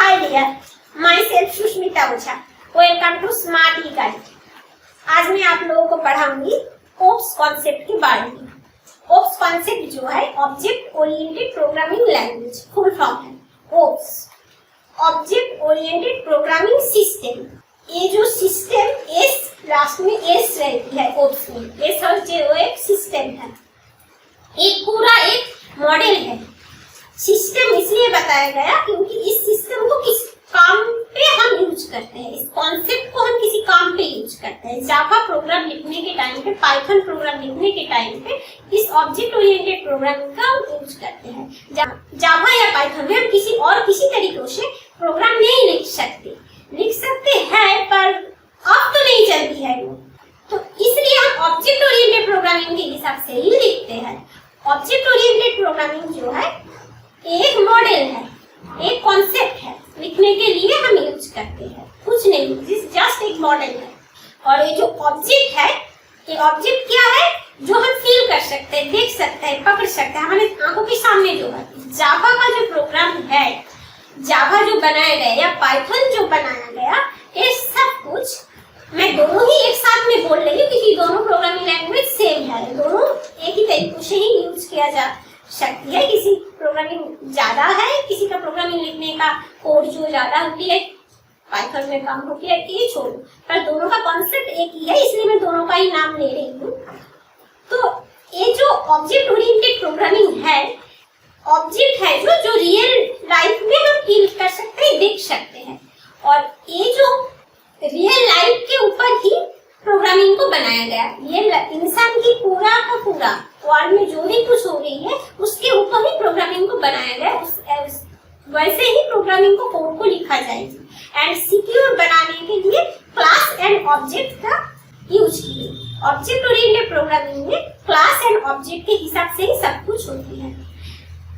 Hi dear, my self Sushmita Ojha, welcome to smart guide. आज मैं आप लोगों को पढ़ाऊंगी ओप्स कॉन्सेप्ट के बारे में। ओप्स कॉन्सेप्ट जो है object oriented programming language, full form है OOPs, object oriented programming system. ये जो सिस्टम एस लास्ट में एस रहती है ओप्स में, एस और जे वो एक सिस्टम है, एक पूरा एक मॉडल है। सिस्टम इसलिए बताया गया क्योंकि इस सिस्टम को किस काम पे हम यूज करते हैं, इस कॉन्सेप्ट को हम किसी काम पे यूज करते हैं। जावा प्रोग्राम लिखने के टाइम पे, पाइथन प्रोग्राम लिखने के टाइम पे इस ऑब्जेक्ट ओरिएंटेड प्रोग्रामिंग का हम यूज करते हैं। जावा या पाइथन में हम किसी तरीकों से प्रोग्राम नहीं लिख सकते हैं, पर अब तो नहीं चलती है वो, तो इसलिए हम ऑब्जेक्ट ओरिएंटेड प्रोग्रामिंग के हिसाब से ही लिखते हैं। ऑब्जेक्ट ओरिएंटेड प्रोग्रामिंग जो है एक मॉडल है, एक कॉन्सेप्ट है, लिखने के लिए हम यूज करते हैं, कुछ नहीं, जस्ट एक मॉडल है। और ये जो ऑब्जेक्ट है, ये ऑब्जेक्ट क्या है जो हम फील कर सकते हैं, देख सकते हैं, पकड़ सकते हैं, हमारे आंखों के सामने जो है। जावा का जो प्रोग्राम है, जावा जो बनाया गया या पाइथन जो बनाया गया, ये सब कुछ मैं दोनों ही एक साथ में बोल रही हूँ क्योंकि दोनों प्रोग्रामिंग लैंग्वेज सेम है, दोनों एक ही तरीकों से ही यूज किया जा सकती है। किसी प्रोग्रामिंग ज्यादा है, किसी का प्रोग्रामिंग लिखने का कोड जो ज्यादा होती है पाइथन में कम होती है, ये छोड़ो, पर दोनों का कॉन्सेप्ट एक ही है, इसलिए मैं दोनों का ही नाम ले रही हूँ। तो ये जो ऑब्जेक्ट ओरिएंटेड प्रोग्रामिंग है, ऑब्जेक्ट है जो रियल लाइफ में हम फील कर सकते हैं, देख सकते हैं, और ये जो रियल लाइफ के ऊपर ही प्रोग्रामिंग को बनाया गया। ये इंसान की पूरा का पूरा वर्ल्ड में जो भी कुछ हो रही है उसके ऊपर ही प्रोग्रामिंग को बनाया गया, वैसे ही प्रोग्रामिंग को कोड को लिखा जाएगा। एंड सिक्योर बनाने के लिए क्लास एंड ऑब्जेक्ट का यूज किए। ऑब्जेक्ट ओरिएंटेड प्रोग्रामिंग में क्लास एंड ऑब्जेक्ट के हिसाब से ही सब कुछ होती है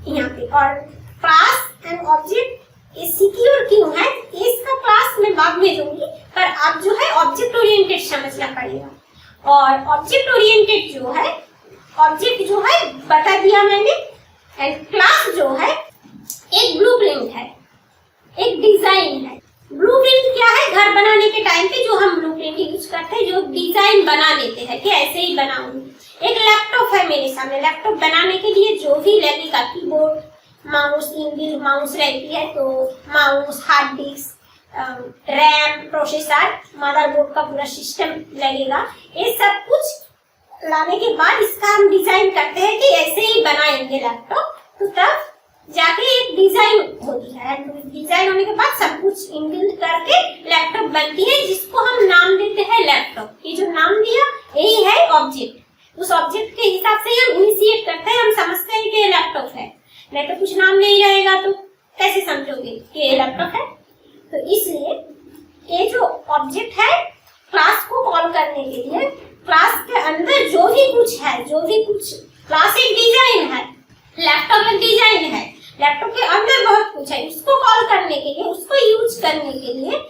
यहाँ पे। और क्लास एंड ऑब्जेक्ट ये सिक्योर क्यों है, इसका क्लास मैं बाद में दूंगी, पर आप जो है ऑब्जेक्ट ओरिएंटेड समझना पड़ेगा। और ऑब्जेक्ट ओरिएंटेड जो है, ऑब्जेक्ट जो है बता दिया मैंने, एंड क्लास जो है एक ब्लूप्रिंट है, एक डिजाइन है। ब्लूप्रिंट क्या है, घर बनाने के टाइम पे जो हम ब्लूप्रिंट यूज करते हैं, जो डिजाइन बना देते हैं कि ऐसे ही बनाऊंगी। एक लैपटॉप है मेरे सामने, लैपटॉप बनाने के लिए जो भी लगेगा, कीबोर्ड, माउस, इनबिल्ट माउस रहती है, तो mouse, hard disk, RAM, processor, motherboard का पूरा सिस्टम लगेगा। ये सब कुछ लाने के बाद इसका हम डिजाइन करते हैं कि ऐसे ही बनाएंगे लैपटॉप, तो तब जाके एक डिजाइन होती है। डिजाइन होने के बाद सब कुछ इनबिल्ट करके लैपटॉप बनती है, जिसको हम नाम देते हैं लैपटॉप। ये जो नाम दिया यही है ऑब्जेक्ट। उस ऑब्जेक्ट के हिसाब से हम इनिशिएट करते हैं, हम समझते हैं कि ये लैपटॉप है, नहीं तो कुछ नाम नहीं रहेगा तो कैसे समझोगे कि ये लैपटॉप है। तो इसलिए ये जो ऑब्जेक्ट है, क्लास को कॉल करने के लिए, क्लास के अंदर जो भी कुछ है, क्लास एक डिजाइन है, लैपटॉप एक डिजाइन है, लैपटॉप के अंदर बहुत कुछ है, उसको कॉल करने के लिए, उसको यूज करने के लिए,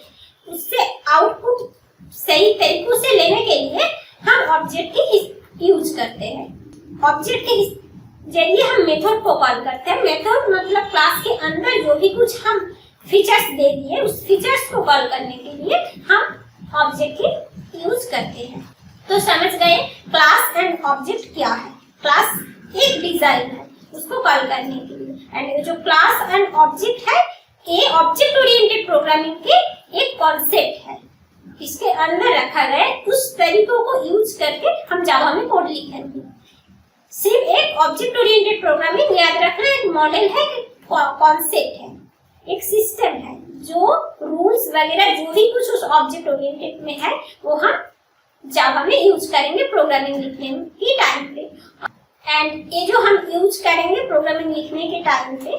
उससे आउटपुट सही तरीकों से लेने के लिए हम ऑब्जेक्ट की यूज करते हैं। ऑब्जेक्ट के जरिए हम मेथड को कॉल करते हैं। मेथड मतलब क्लास के अंदर जो भी कुछ हम फीचर्स दे दिए, उस फीचर्स को कॉल करने के लिए हम ऑब्जेक्ट की यूज करते हैं। तो समझ गए क्लास एंड ऑब्जेक्ट क्या है। क्लास एक डिजाइन है, उसको कॉल करने के लिए, एंड जो क्लास एंड ऑब्जेक्ट है, ये ऑब्जेक्ट ओरिएंटेड प्रोग्रामिंग के एक कॉन्सेप्ट है। इसके अंदर रखा गया उस तरीकों को यूज करके हम जावा में कोड लिखेंगे। सिर्फ एक ऑब्जेक्ट ओरिएंटेड प्रोग्रामिंग याद रखना, एक मॉडल है, कॉन्सेप्ट है, एक सिस्टम है, जो रूल्स वगैरह जो भी कुछ उस ऑब्जेक्ट ओरिएंटेड में है वो हम जावा में यूज करेंगे प्रोग्रामिंग लिखने के टाइम पे। एंड ये जो हम यूज करेंगे प्रोग्रामिंग लिखने के टाइम पे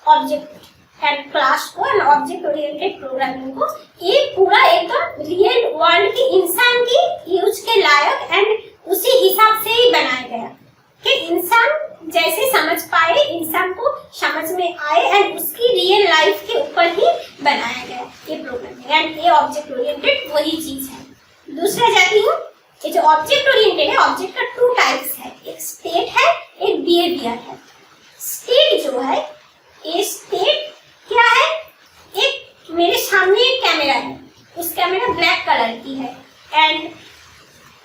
ऑब्जेक्ट एंड क्लास को एंड ऑब्जेक्ट ओरिएंटेड प्रोग्रामिंग को, ये पूरा एकदम रियल वर्ल्ड की इंसान की यूज के लायक एंड उसी हिसाब से ही बनाया गया कि इंसान जैसे समझ पाए, इंसान को समझ में आए, एंड उसकी रियल लाइफ के ऊपर ही बनाया गया ये प्रोग्रामिंग। एंड ये ऑब्जेक्ट ओरिएंटेड वही चीज है। दूसरा जाती हूँ, ये जो ऑब्जेक्ट ओरिएंटेड है, ऑब्जेक्ट का 2 टाइप्स है, एक स्टेट है, एक बिहेवियर है। स्टेट जो है, ये स्टेट क्या है, एक मेरे सामने एक कैमरा है, उस कैमरा ब्लैक कलर की है एंड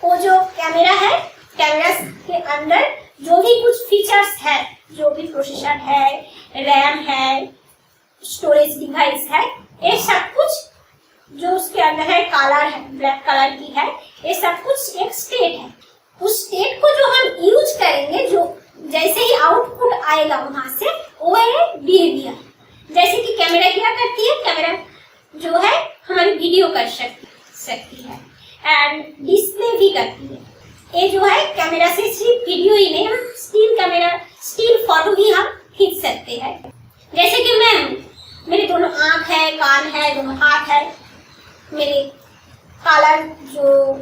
वो जो कैमरा है, कैमरा के अंदर जो भी कुछ फीचर्स है, जो भी प्रोसेसर है, रैम है, स्टोरेज डिवाइस है, ये सब कुछ जो उसके अंदर है कलर है, ब्लैक कलर की है, ये सब कुछ एक स्टेट है। उस स्टेट को जो हम यूज करेंगे, जो जैसे ही आउटपुट आएगा वहां से, वो है बिहेवियर। जैसे कि कैमरा क्या करती है, कैमरा जो है हमारी वीडियो कर सकती है एंड डिस्प्ले भी करती है। ये जो है कैमरा से सिर्फ वीडियो ही नहीं, हम स्टिल फोटो भी हम खींच सकते हैं। जैसे कि मैं हूँ, मेरे दोनों आंख है, कान है, दोनों हाथ है, मेरे कलर जो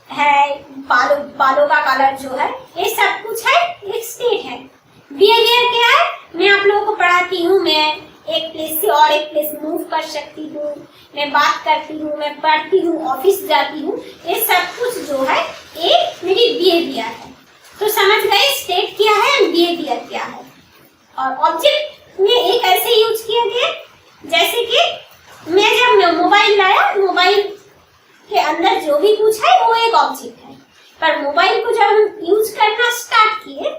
है, बालों का कलर जो है, ये सब कुछ है, एक स्टेट है। बिहेवियर क्या है, मैं आप लोगों को पढ़ाती हूँ, मैं एक प्लेस से और एक प्लेस मूव कर सकती हूँ, मैं बात करती हूँ, मैं पढ़ती हूँ, ऑफिस जाती हूँ, ये सब कुछ जो है ये मेरी बिहेवियर है। तो समझ गए स्टेट क्या है और बिहेवियर क्या है। और ऑब्जेक्ट में एक ऐसे यूज किया गया, जैसे कि मैं जब मोबाइल लाया, मोबाइल के अंदर जो भी कुछ है वो एक ऑब्जेक्ट है, पर मोबाइल को जब हम यूज करना स्टार्ट किए,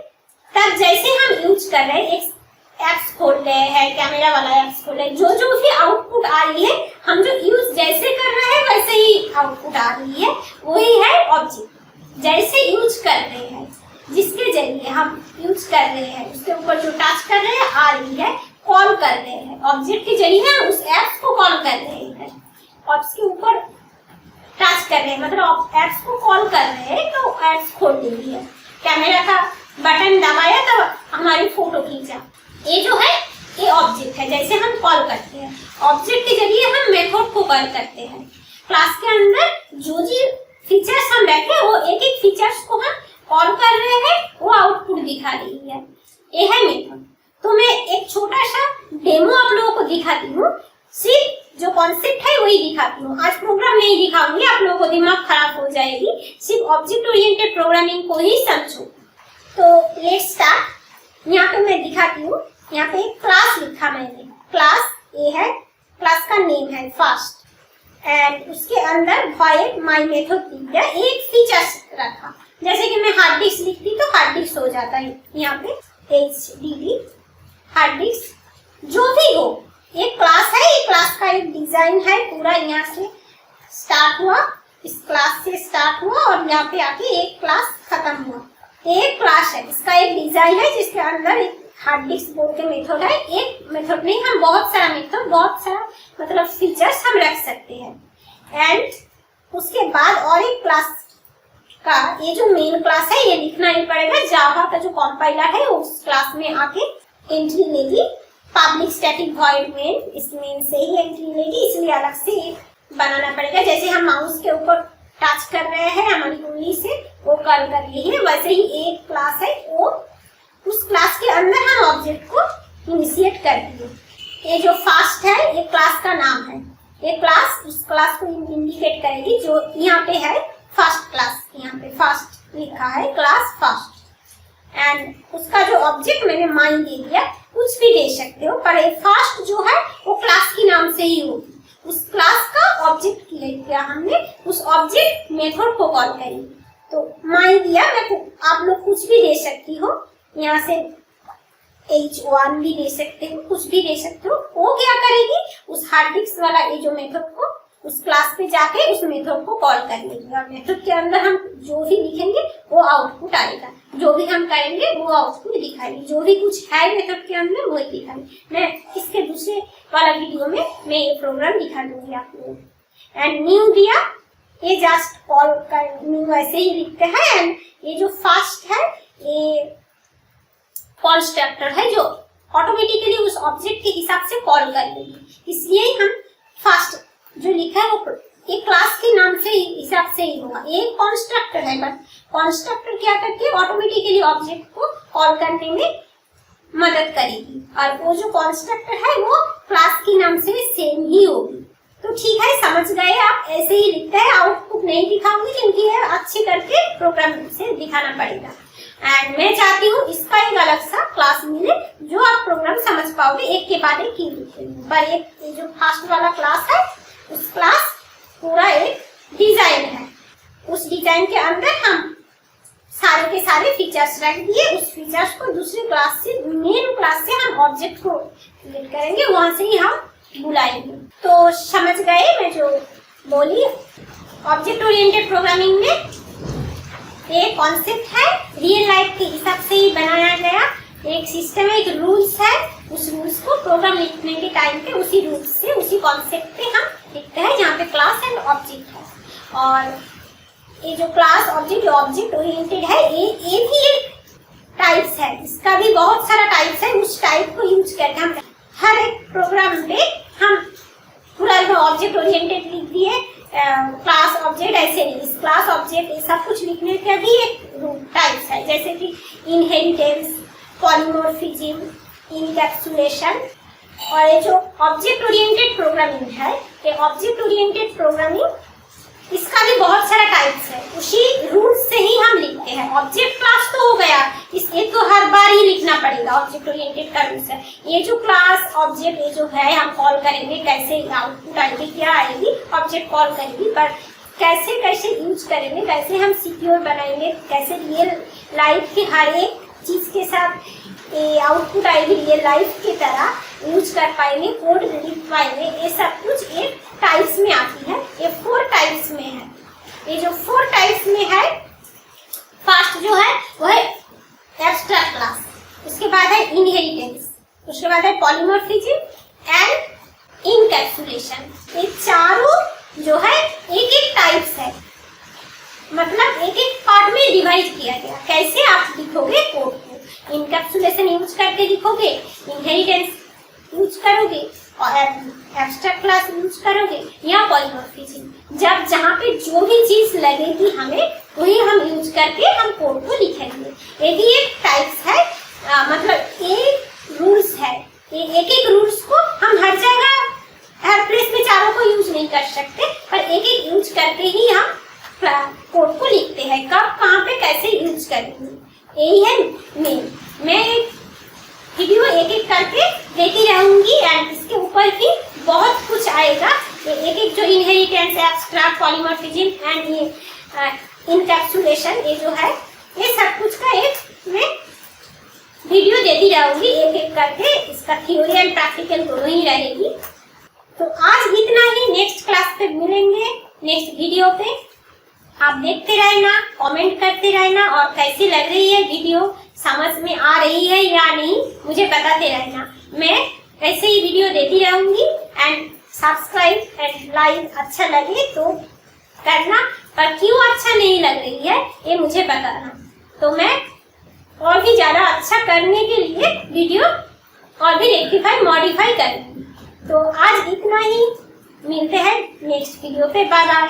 तब जैसे हम यूज कर रहे हैं, एक एप्स खोल रहे हैं, कैमरा वाला एप्स खोल रहे हैं, जो जो भी आउटपुट आ रही है, हम जो यूज जैसे कर रहे हैं वैसे ही आउटपुट आ रही है, वही है ऑब्जेक्ट। जैसे यूज कर रहे हैं, जिसके जरिए हम यूज कर रहे हैं, उसके ऊपर जो टच कर रहे हैं आ रही है, कॉल कर रहे हैं, ऑब्जेक्ट के जरिए हम उस एप्स को कॉल कर रहे हैं, और उसके ऊपर टच कर रहे हैं, मतलब एप्स को कॉल कर रहे हैं तो एप्स खोल देती है। कैमरा का बटन दबाया तो हमारी फोटो खींचा, ये जो है ये ऑब्जेक्ट है, जैसे हम कॉल करते हैं। ऑब्जेक्ट के जरिए हम मेथड को कॉल करते हैं। क्लास के अंदर जो जी फीचर्स हम बैठे, वो एक एक फीचर्स को हम कॉल कर रहे हैं, वो आउटपुट दिखा रही है, ये है मेथड। तो मैं एक छोटा सा डेमो आप लोगों को दिखाती हूँ, सिर्फ जो कॉन्सेप्ट है वही दिखाती हूँ। आज प्रोग्राम नहीं दिखाऊंगी, आप लोगों को दिमाग खराब हो जाएगी, सिर्फ ऑब्जेक्ट ओरिएंटेड प्रोग्रामिंग को ही समझो। तो लेट्स स्टार्ट। यहाँ पे मैं दिखाती हूँ, यहाँ पे क्लास लिखा मैंने, क्लास ये है, क्लास का नेम है फर्स्ट एंड उसके अंदर वॉइड माय मेथड दिया, एक फीचर रखा। जैसे कि मैं हार्ड डिस्क लिखती तो हार्ड डिस्क हो जाता है, यहाँ पे HDD हार्ड डिस्क जो भी हो, एक क्लास है, ये क्लास का एक डिजाइन है पूरा, यहाँ से स्टार्ट हुआ, इस क्लास से स्टार्ट हुआ और यहाँ पे आके एक क्लास खत्म हुआ। एक क्लास है, इसका एक डिजाइन है जिसके अंदर एक हार्ड डिस्क बोल के मेथड है। एक मेथड नहीं, हम बहुत सारा मेथड, बहुत सारा मतलब फीचर्स हम रख सकते हैं। एंड उसके बाद और एक क्लास का, ये जो मेन क्लास है ये लिखना ही पड़ेगा, जावा का जो कंपाइलर है उस क्लास में आके एंट्री लेगी, पब्लिक स्टैटिक वॉइड मेन, इस मेन से ही एंट्री लेगी, इसलिए अलग से एक बनाना पड़ेगा। जैसे हम माउस के ऊपर टच कर रहे हैं हमारी उंगली से, वो कॉल कर रही है, वैसे ही एक क्लास है, वो उस क्लास के अंदर हम ऑब्जेक्ट को इनिशिएट कर दिए। ये जो फर्स्ट है ये क्लास का नाम है, ये क्लास उस क्लास को इंडिकेट करेगी, जो यहाँ पे है फर्स्ट क्लास, यहाँ पे फर्स्ट लिखा है, क्लास फर्स्ट। एंड उसका जो ऑब्जेक्ट मैंने माइन दे दिया, कुछ भी दे सकते हो, पर ये फर्स्ट जो है वो क्लास के नाम से ही होगी। उस क्लास का ऑब्जेक्ट किया हमने, उस ऑब्जेक्ट मेथड को कॉल करेंगे। तो माइन दिया, मैं आप लोग कुछ भी दे सकती हो, यहाँ से H1 भी दे सकते हो, कुछ भी दे सकते हो। वो क्या करेगी, उस हार्ड डिस्क वाला ये जो मेथड को उस क्लास पे जाके उस मेथड को कॉल कर लेगी, और मेथड के अंदर हम जो भी लिखेंगे वो आउटपुट आएगा, जो भी हम करेंगे वो आउटपुट दिखाएगी, जो भी कुछ है मेथड के अंदर वही दिखाएगी। मैं इसके दूसरे वाला वीडियो में मैं ये प्रोग्राम दिखा दूंगी आप लोगों को। एंड न्यू दिया, ये जस्ट कॉल कर, न्यू ऐसे ही लिखते हैं। एंड ये जो फर्स्ट है ये कंस्ट्रक्टर है, जो ऑटोमेटिकली उस ऑब्जेक्ट के हिसाब से कॉल कर लेगी, इसलिए हम फर्स्ट जो लिखा है वो एक क्लास के नाम से हिसाब से ही होगा। एक कंस्ट्रक्टर है, बट कंस्ट्रक्टर क्या करती है, ऑटोमेटिकली ऑब्जेक्ट को कॉल करने में मदद करेगी, और वो जो कंस्ट्रक्टर है वो क्लास के नाम से सेम ही होगी। तो ठीक है, समझ गए आप, ऐसे ही लिखते हैं। आउटपुट नहीं दिखाऊंगी क्योंकि ये अच्छे करके प्रोग्राम से दिखाना पड़ेगा। एंड मैं चाहती हूँ इसका एक अलग सा क्लास मिले जो आप प्रोग्राम समझ पाओगे एक के बाद एक पर एक जो फर्स्ट वाला क्लास है उस क्लास पूरा एक डिजाइन है। उस डिजाइन के अंदर हम सारे के सारे फीचर्स रख दिए, उस फीचर्स को दूसरी क्लास से मेन क्लास से हम ऑब्जेक्ट को क्रिएट करेंगे, वहां से ही हम बुलाएंगे। तो समझ गए मैं जो बोली। ऑब्जेक्ट ओरिएंटेड प्रोग्रामिंग में एक कॉन्सेप्ट है, रियल लाइफ के हिसाब से ही बनाया गया एक सिस्टम है, एक रूल्स है। उस रूल्स को प्रोग्राम लिखने के टाइम पे उसी रूल्स से उसी कॉन्सेप्ट पे हम लिखते हैं जहाँ पे क्लास एंड ऑब्जेक्ट है। और ये जो क्लास ऑब्जेक्ट ओरिएंटेड है ये भी एक टाइप्स है, इसका भी बहुत सारा टाइप्स है। उस टाइप को यूज करके हम हर एक प्रोग्राम पे हम पूरा ऑब्जेक्ट ओरिएंटेड लिख दिए, क्लास ऑब्जेक्ट ऐसे नहीं, इस क्लास ऑब्जेक्ट ये सब कुछ लिखने का भी एक टाइप्स है, जैसे कि इनहेरिटेंस, पॉलीमॉर्फिज्म, इनकैप्सुलेशन। और ये जो ऑब्जेक्ट ओरिएंटेड प्रोग्रामिंग है, ये ऑब्जेक्ट ओरिएंटेड प्रोग्रामिंग इसका भी बहुत सारा टाइप्स है, उसी रूल्स से ही हम लिखते हैं। ऑब्जेक्ट क्लास तो हो गया, ये तो हर बार ही लिखना पड़ेगा, ऑब्जेक्ट ओरिएंटेड का रूल्स है। ये जो क्लास ऑब्जेक्ट ये जो है हम कॉल करेंगे, कैसे आउटपुट आएगी, क्या आएगी, ऑब्जेक्ट कॉल करेंगे, पर कैसे कैसे यूज करेंगे, कैसे हम सिक्योर बनाएंगे, कैसे रियल लाइफ के हर एक चीज के साथ ये आउटपुट आएगी रियल लाइफ की तरह यूज कर पाएंगे, कोड लिख पाएंगे, ये सब कुछ एक टाइप्स में आती है। ये 4 टाइप्स में है। ये जो 4 टाइप्स में है, फर्स्ट जो है वो है एब्स्ट्रैक्ट क्लास, उसके बाद है इनहेरिटेंस, उसके बाद है पॉलीमॉर्फिज्म एंड इनकैप्सुलेशन। ये चारों जो है एक एक टाइप्स है, मतलब एक एक पार्ट में डिवाइड किया गया। कैसे आप लिखोगे कोड को, इनकैप्सुलेशन यूज करके लिखोगे, इनहेरिटेंस यूज करोगे और एब्स्ट्रैक्ट क्लास यूज करोगे या पॉलीमॉर्फिज्म। जब जहाँ पे जो भी चीज लगेगी हमें वही हम यूज करके हम कोड को लिखेंगे। ये भी एक टाइप्स है, मतलब एक रूल्स है। ये एक एक रूल्स को हम हर जगह हर प्लेस में चारों को यूज नहीं कर सकते, पर एक एक यूज करके ही हम कोड को लिखते हैं। कब कहाँ पे कैसे यूज करेंगे, यही है मेन। मैं वीडियो एक एक करके देती रहूंगी एंड इसके ऊपर भी बहुत कुछ आएगा। एक एक जो इनहेरिटेंस, एब्स्ट्रैक्ट, पॉलीमॉर्फिज्म एंड ये इनकैप्सुलेशन, ये जो है ये सब कुछ का एक मैं वीडियो देती रहूंगी एक एक करके। इसका थ्योरी एंड प्रैक्टिकल दोनों ही रहेगी। तो आज इतना ही, नेक्स्ट क्लास पे मिलेंगे, नेक्स्ट वीडियो पे। आप देखते रहना, कमेंट करते रहना और कैसी लग रही है वीडियो, समझ में आ रही है या नहीं मुझे बताते रहना। मैं ऐसे ही वीडियो देती रहूंगी एंड सब्सक्राइब एंड लाइक अच्छा लगे तो करना, पर क्यों अच्छा नहीं लग रही है ये मुझे बताना, तो मैं और भी ज्यादा अच्छा करने के लिए वीडियो और भी रेक्टिफाई मॉडिफाई करूंगी। तो आज इतना ही, मिलते हैं नेक्स्ट वीडियो पे। Bye bye.